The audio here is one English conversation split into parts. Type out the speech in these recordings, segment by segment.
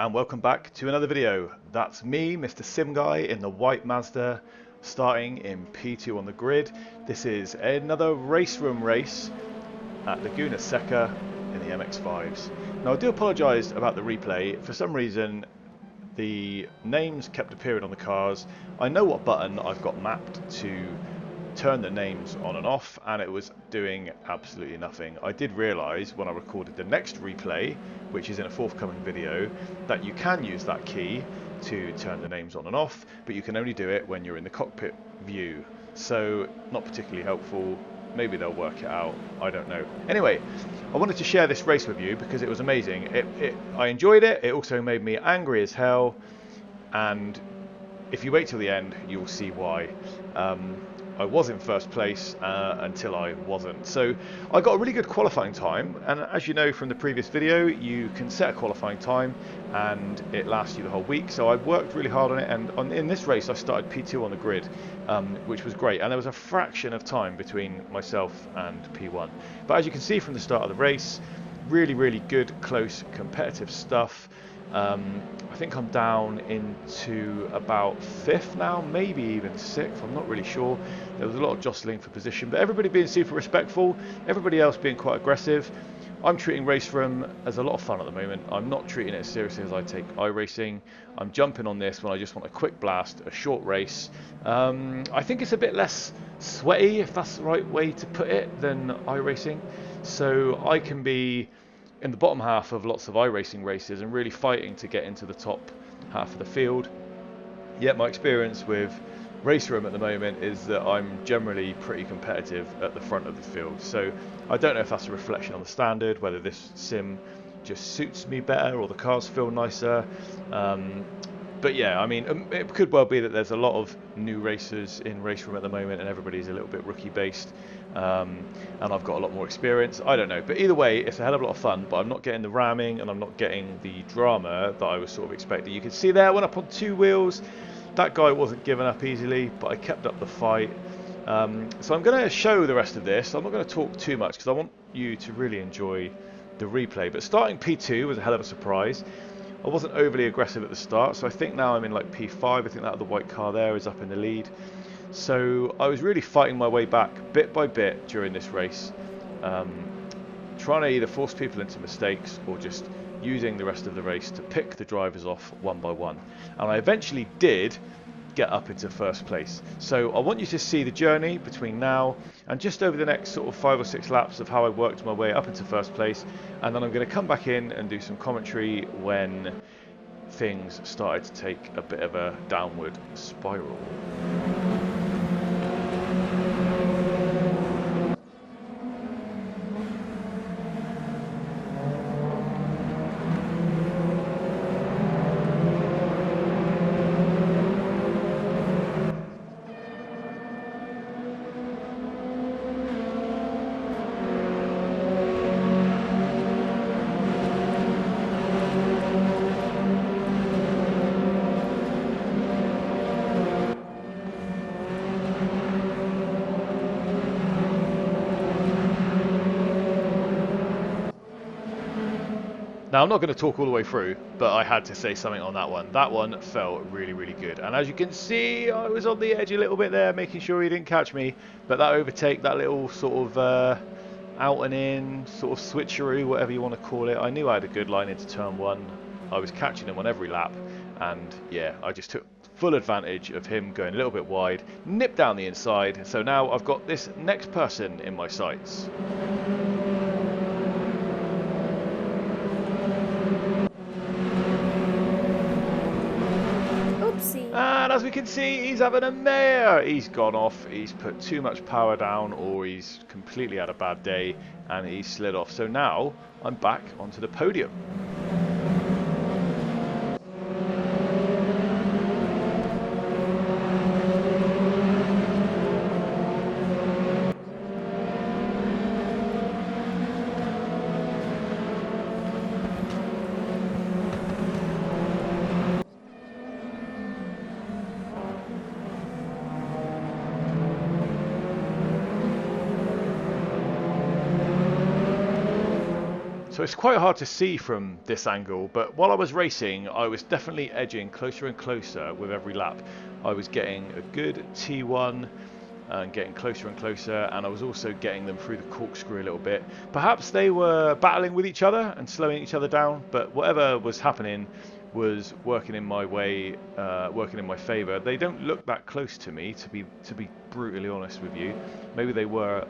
and welcome back to another video. That's me, Mr. Sim Guy, in the white Mazda, starting in P2 on the grid. This is another race room race at Laguna Seca in the MX-5s. Now I do apologise about the replay. For some reason the names kept appearing on the cars. I know what button I've got mapped to turn the names on and off, and it was doing absolutely nothing. I did realise when I recorded the next replay, which is in a forthcoming video, that you can use that key to turn the names on and off, but you can only do it when you're in the cockpit view. So not particularly helpful. Maybe they'll work it out, I don't know. Anyway, I wanted to share this race with you because it was amazing. I enjoyed it. It also made me angry as hell, and if you wait till the end you'll see why. I was in first place until I wasn't. So I got a really good qualifying time, and as you know from the previous video, you can set a qualifying time and it lasts you the whole week. So I worked really hard on it, and in this race I started P2 on the grid, which was great, and there was a fraction of time between myself and P1. But as you can see from the start of the race, really good, close, competitive stuff. I think I'm down into about 5th now, maybe even 6th, I'm not really sure. There was a lot of jostling for position, but everybody being super respectful, everybody else being quite aggressive. I'm treating RaceRoom as a lot of fun at the moment. I'm not treating it as seriously as I take iRacing. I'm jumping on this when I just want a quick blast, a short race. I think it's a bit less sweaty, if that's the right way to put it, than iRacing. So I can be in the bottom half of lots of iRacing races and really fighting to get into the top half of the field. Yet my experience with RaceRoom at the moment is that I'm generally pretty competitive at the front of the field. So I don't know if that's a reflection on the standard, whether this sim just suits me better or the cars feel nicer. But yeah, I mean, it could well be that there's a lot of new racers in RaceRoom at the moment and everybody's a little bit rookie based, and I've got a lot more experience. I don't know, but either way it's a hell of a lot of fun, but I'm not getting the ramming and I'm not getting the drama that I was sort of expecting. You can see there, I went up on 2 wheels. That guy wasn't giving up easily, but I kept up the fight. So I'm going to show the rest of this. I'm not going to talk too much because I want you to really enjoy the replay. But starting P2 was a hell of a surprise. I wasn't overly aggressive at the start, so I think now I'm in like P5. I think that the white car there is up in the lead. So I was really fighting my way back bit by bit during this race, trying to either force people into mistakes or just using the rest of the race to pick the drivers off one by one. And I eventually did get up into first place. So I want you to see the journey between now and just over the next sort of 5 or 6 laps of how I worked my way up into first place, and then I'm going to come back in and do some commentary when things started to take a bit of a downward spiral. Now I'm not going to talk all the way through, but I had to say something on that one. That one felt really good. And as you can see, I was on the edge a little bit there, making sure he didn't catch me. But that overtake, that little sort of out and in, sort of switcheroo, whatever you want to call it, I knew I had a good line into turn 1. I was catching him on every lap. And yeah, I just took full advantage of him going a little bit wide, nipped down the inside. So now I've got this next person in my sights. And as we can see, he's having a mare. He's gone off, he's put too much power down, or he's completely had a bad day and he's slid off. So now I'm back onto the podium. So it's quite hard to see from this angle, but while I was racing, I was definitely edging closer and closer with every lap. I was getting a good T1 and getting closer and closer, and I was also getting them through the corkscrew a little bit. Perhaps they were battling with each other and slowing each other down, but whatever was happening was working in my way, working in my favour. They don't look that close to me, to be brutally honest with you. Maybe they were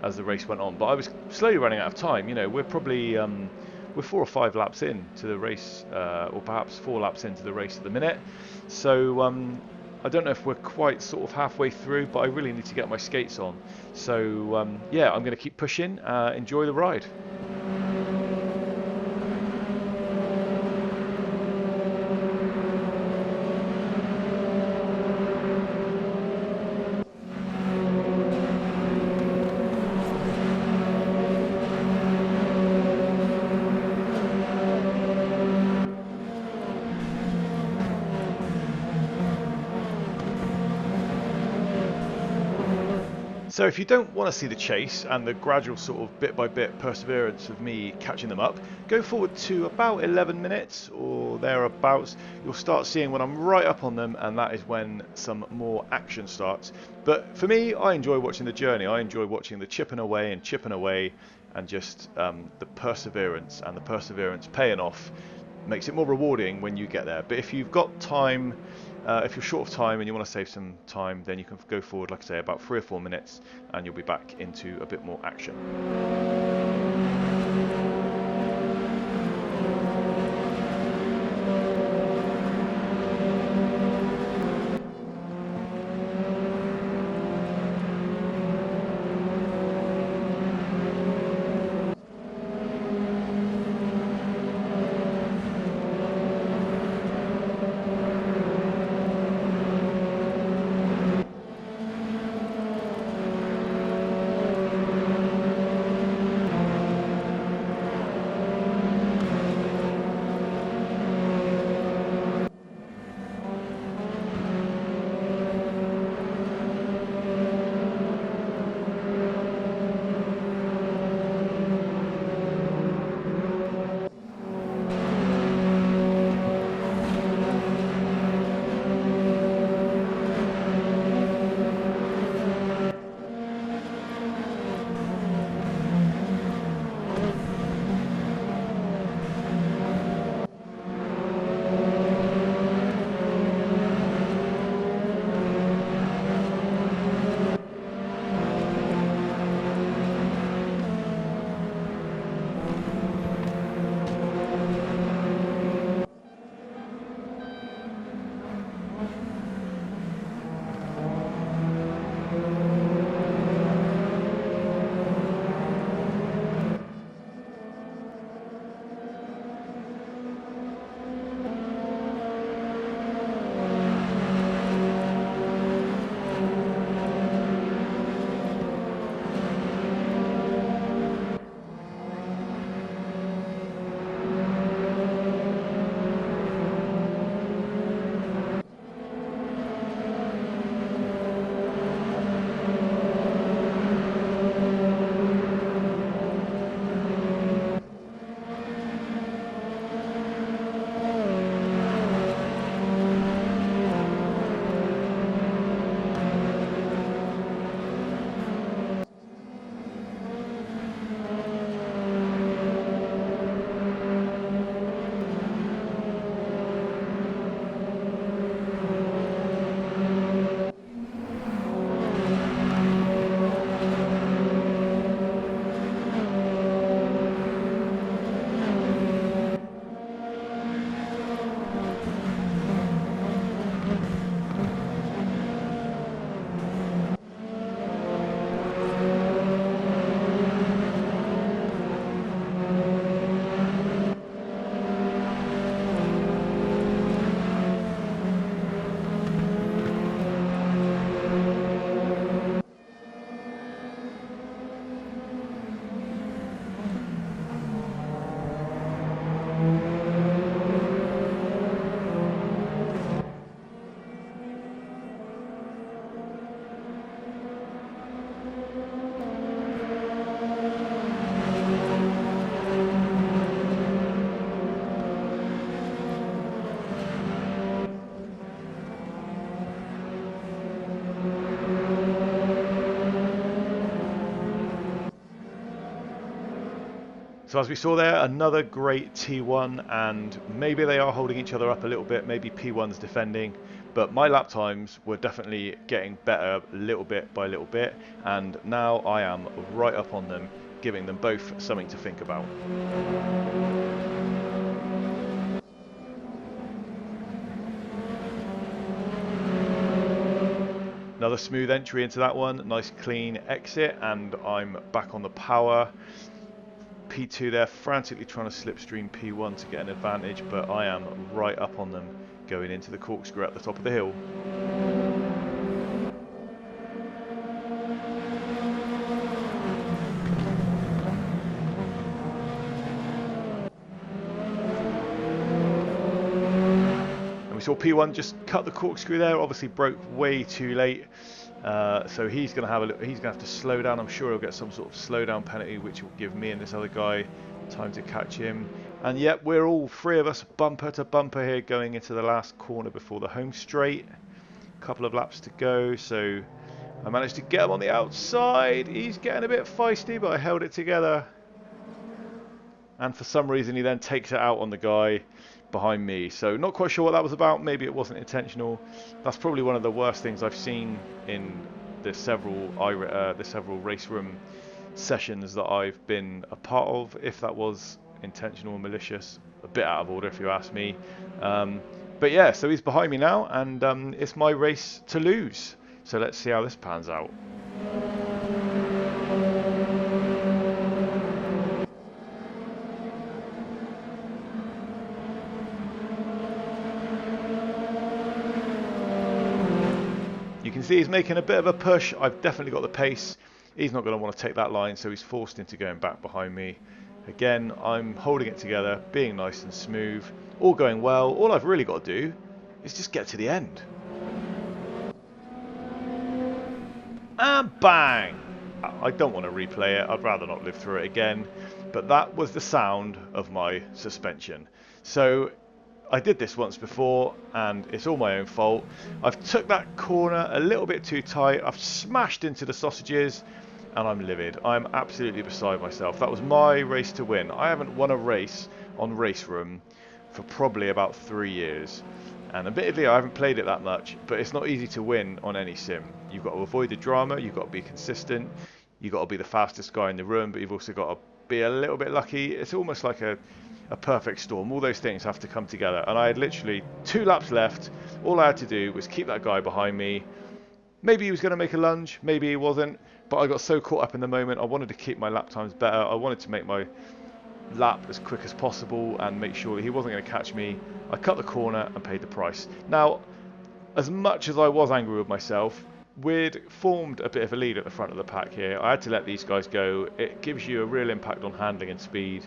as the race went on, but I was slowly running out of time. You know, we're probably we're 4 or 5 laps in to the race, or perhaps 4 laps into the race at the minute. So I don't know if we're quite sort of halfway through, but I really need to get my skates on. So yeah, I'm going to keep pushing. Enjoy the ride. So if you don't want to see the chase and the gradual sort of bit by bit perseverance of me catching them up, go forward to about 11 minutes or thereabouts. You'll start seeing when I'm right up on them, and that is when some more action starts. But for me, I enjoy watching the journey. I enjoy watching the chipping away and just the perseverance, and the perseverance paying off makes it more rewarding when you get there. But if you've got time, if you're short of time and you want to save some time, then you can go forward, like I say, about 3 or 4 minutes, and you'll be back into a bit more action. So as we saw there, another great T1, and maybe they are holding each other up a little bit, maybe P1's defending, but my lap times were definitely getting better little bit by little bit, and now I am right up on them, giving them both something to think about. Another smooth entry into that one, nice clean exit, and I'm back on the power. P2 there, frantically trying to slipstream P1 to get an advantage, but I am right up on them going into the corkscrew at the top of the hill. And we saw P1 just cut the corkscrew there, obviously broke way too late. So he's going to have to slow down. I'm sure he'll get some sort of slowdown penalty, which will give me and this other guy time to catch him. And yep, we're all three of us bumper to bumper here, going into the last corner before the home straight. A couple of laps to go, so I managed to get him on the outside. He's getting a bit feisty, but I held it together. And for some reason, he then takes it out on the guy behind me. So not quite sure what that was about. Maybe it wasn't intentional. That's probably one of the worst things I've seen in the several race room sessions that I've been a part of. If that was intentional or malicious, a bit out of order if you ask me. But yeah, so he's behind me now, and it's my race to lose. So let's see how this pans out. You can see he's making a bit of a push. I've definitely got the pace. He's not going to want to take that line, so he's forced into going back behind me. Again, I'm holding it together, being nice and smooth, all going well. All I've really got to do is just get to the end. And bang! I don't want to replay it. I'd rather not live through it again. But that was the sound of my suspension. So I did this once before, and it's all my own fault. I've took that corner a little bit too tight. I've smashed into the sausages, and I'm livid. I'm absolutely beside myself. That was my race to win. I haven't won a race on RaceRoom for probably about 3 years. And admittedly, I haven't played it that much, but it's not easy to win on any sim. You've got to avoid the drama, you've got to be consistent, you've got to be the fastest guy in the room, but you've also got to be a little bit lucky. It's almost like a perfect storm. All those things have to come together. And I had literally 2 laps left. All I had to do was keep that guy behind me. Maybe he was going to make a lunge, maybe he wasn't, but I got so caught up in the moment. I wanted to keep my lap times better. I wanted to make my lap as quick as possible and make sure that he wasn't going to catch me. I cut the corner and paid the price. Now, as much as I was angry with myself, we'd formed a bit of a lead at the front of the pack here. I had to let these guys go. It gives you a real impact on handling and speed.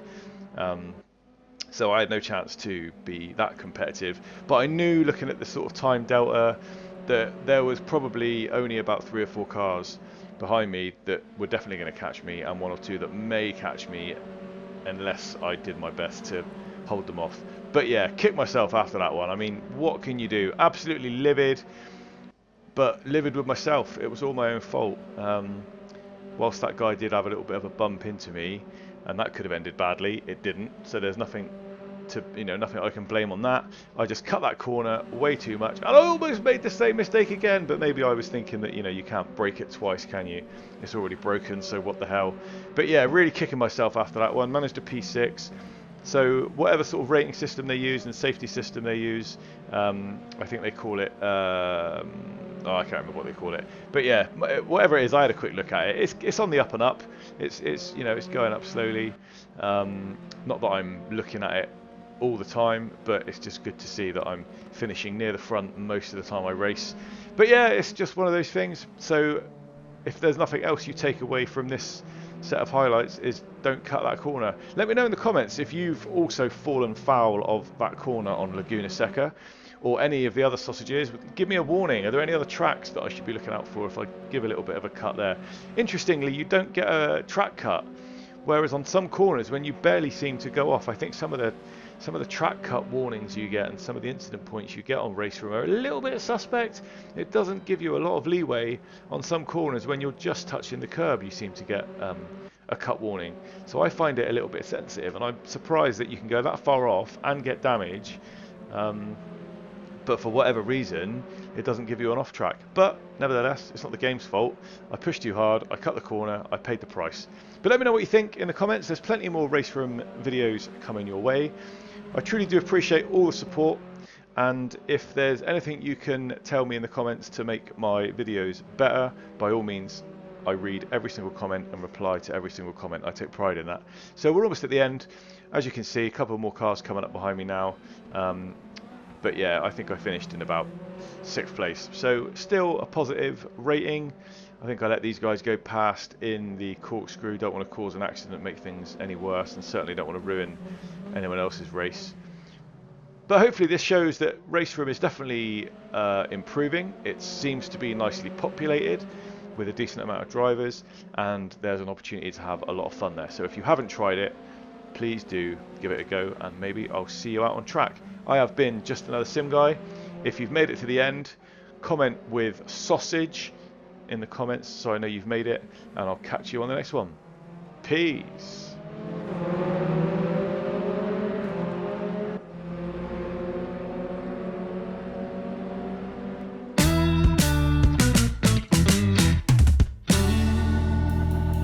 So I had no chance to be that competitive. But I knew, looking at the sort of time delta, that there was probably only about 3 or 4 cars behind me that were definitely going to catch me, and 1 or 2 that may catch me unless I did my best to hold them off. But yeah, kicked myself after that one. I mean, what can you do? Absolutely livid, but livid with myself. It was all my own fault. Whilst that guy did have a little bit of a bump into me, and that could have ended badly, it didn't. So there's nothing to, nothing I can blame on that. I just cut that corner way too much, and I almost made the same mistake again. But maybe I was thinking that you can't break it twice, can you? It's already broken, so what the hell? But yeah, really kicking myself after that one. Managed a P6. So whatever sort of rating system they use and safety system they use, I think they call it. I can't remember what they call it, but yeah, whatever it is, I had a quick look at it. It's on the up and up. It's going up slowly. Not that I'm looking at it all the time, but it's just good to see that I'm finishing near the front most of the time I race. But yeah, it's just one of those things. So if there's nothing else you take away from this set of highlights, is don't cut that corner. Let me know in the comments if you've also fallen foul of that corner on Laguna Seca or any of the other sausages. Give me a warning. Are there any other tracks that I should be looking out for if I give a little bit of a cut there? Interestingly, you don't get a track cut, whereas on some corners when you barely seem to go off, I think some of the track cut warnings you get and some of the incident points you get on RaceRoom are a little bit suspect. It doesn't give you a lot of leeway on some corners when you're just touching the curb. You seem to get a cut warning. So I find it a little bit sensitive, and I'm surprised that you can go that far off and get damage, but for whatever reason it doesn't give you an off track. But nevertheless, it's not the game's fault. I pushed too hard, I cut the corner, I paid the price. But let me know what you think in the comments. There's plenty more RaceRoom videos coming your way. I truly do appreciate all the support, and if there's anything you can tell me in the comments to make my videos better, by all means. I read every single comment and reply to every single comment. I take pride in that. So we're almost at the end. As you can see, a couple more cars coming up behind me now. But yeah, I think I finished in about 6th place. So still a positive rating. I think I let these guys go past in the corkscrew. Don't want to cause an accident, make things any worse, and certainly don't want to ruin anyone else's race. But hopefully this shows that RaceRoom is definitely improving. It seems to be nicely populated with a decent amount of drivers, and there's an opportunity to have a lot of fun there. So if you haven't tried it, please do give it a go, and maybe I'll see you out on track. I have been Just Another Sim Guy. If you've made it to the end, comment with sausage in the comments so I know you've made it, and I'll catch you on the next one. Peace.